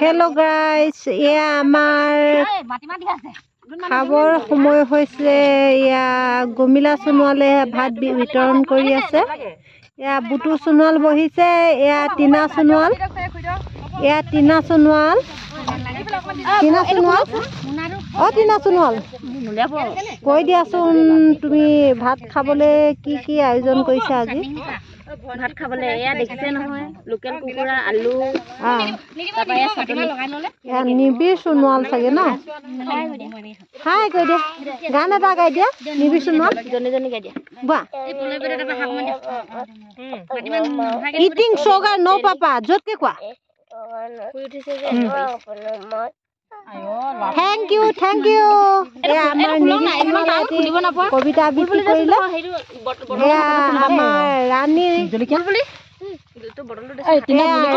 Hello guys, এয়া আমাৰ খাবৰ সময় হৈছে। এয়া গমিলা সোণোৱালে ভাত বিতৰণ কৰি আছে। এয়া বুটু সোণোৱাল বহিছে। এয়া টিনা সোণোৱাল, টিনা সোণোৱাল টিনা সোণোৱাল কৈ দিয়াচোন, তুমি ভাত খাবলৈ কি কি আয়োজন কৰিছা আজি? ভাত খাবলৈ এয়া দেখিছে নহয়, লোকেল কুকুৰা, আলু, নিবিৰ সোণোৱাল চাগে ন? হাই কৈ দিয়া, গান এটা গাই দিয়া। নিবিৰ সোণোৱাল জনী গাই দিয়া। বাহ, ইটিং চুগাৰ ন পাপা, য'তকে কোৱা। থেংক ইউ কবিতা আবৃত্তি কৰিলে। আমাৰ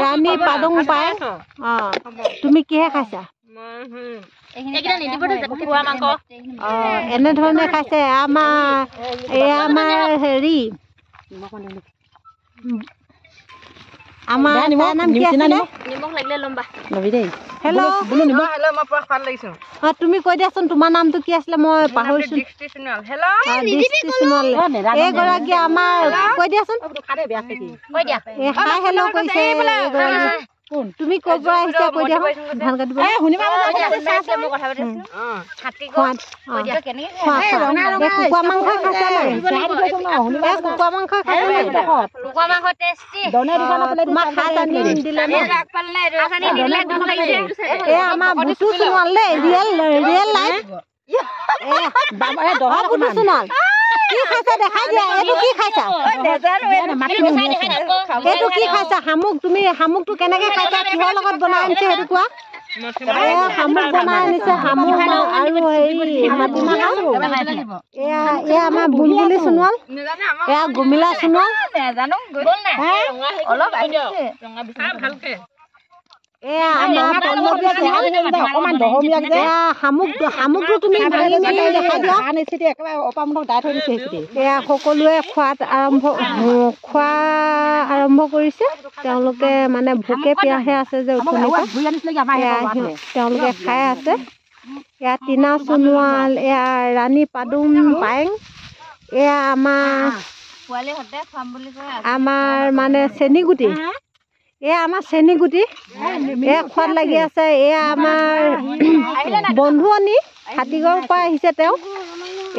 ৰাণী পাদং পাই। তুমি কিহে খাইছা? এনেধৰণে খাইছে। আমাৰ হেৰি আমাৰ নাম কি আছিলে? হেল্ল', তুমি কৈ দিয়াচোন তোমাৰ নামটো কি আছিলে? মই পাহৰিছো। এইগৰাকী আমাৰ কৈ দিয়াচোন। হাই হেল্ল' কৈছে। তুমি ক'ৰ পৰা আহিছা কৈ দিয়া। ধান কাটিব কুকুৰা মাংস খাইছা নাই? কুকুৰা মাংস আমাৰ বুটু সোণোৱাল দেই, ৰিয়েল লাইফ। বুটু সোণোৱাল কি খাইছা দেখাই দিয়া। এইটো কি খাইছা? এইটো কি খাইছা? শামুক। তুমি শামুকটো কেনেকে খাইছা? কিহৰ লগত বনাই আনিছে সেইটো কোৱা। শামুক বনাই আনিছে। শামুক আৰু হেৰি মাটিমাহ। এয়া আমাৰ বুলবুলি সোণোৱাল, এয়া গমিলা সোণোৱাল। শামুকটো তুমি এয়া সকলোৱে খোৱা আৰম্ভ কৰিছে। তেওঁলোকে মানে ভোকে পিয়াহে আছে যে তেওঁলোকে খাই আছে। এয়া টিনা সোণোৱাল, এয়া ৰাণী পাদুম পায়েং, এয়া আমাৰ মানে চেনীগুটি। এয়া আমাৰ চেনীগুটি, এয়া খোৱাদ লাগি আছে। এয়া আমাৰ বন্ধুৱনী হাতীগড়ৰ পৰা আহিছে। তেওঁ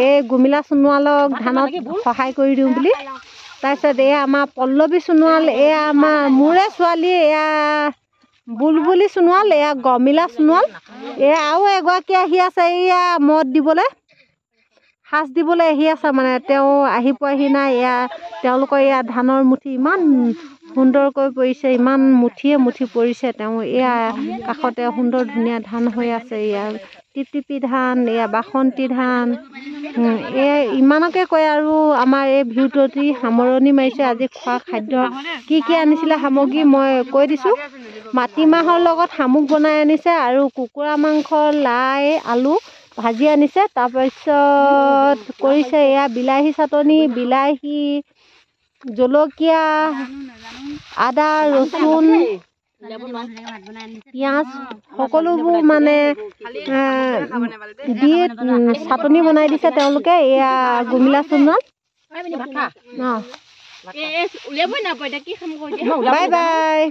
এই গমিলা সোণোৱালক ধানত সহায় কৰি দিওঁ বুলি। তাৰপিছত এয়া আমাৰ পল্লৱী সোণোৱাল, এয়া আমাৰ মোৰে ছোৱালী, এয়া বুলবুলি সোণোৱাল, এয়া গমিলা সোণোৱাল। এয়া আৰু এগৰাকী আহি আছে, এয়া মদ দিবলৈ, সাজ দিবলৈ আহি আছে। মানে তেওঁ আহি পোৱাহি নাই। তেওঁলোকৰ এয়া ধানৰ মুঠি ইমান সুন্দৰকৈ পৰিছে, ইমান মুঠিয়ে মুঠি পৰিছে। তেওঁ এয়া কাষতে সুন্দৰ ধুনীয়া ধান হৈ আছে। এয়া টিপটিপি ধান, এয়া বাসন্তী ধান। এয়া ইমানকে কয় আৰু আমাৰ এই ভিডিঅ'টি সামৰণি মাৰিছে। আজি খোৱা খাদ্য কি কি আনিছিলে সামগ্ৰী মই কৈ দিছোঁ। মাটিমাহৰ লগত শামুক বনাই আনিছে আৰু কুকুৰা মাংস, লাই, আলু ভাজি আনিছে। তাৰপিছত কৰিছে এয়া বিলাহী চাটনি, বিলাহী, জলকীয়া, আদা, ৰচুন, পিঁয়াজ সকলোবোৰ মানে দি চাটনি বনাই দিছে তেওঁলোকে। এয়া গমিলা সোণোৱাল। Bye bye.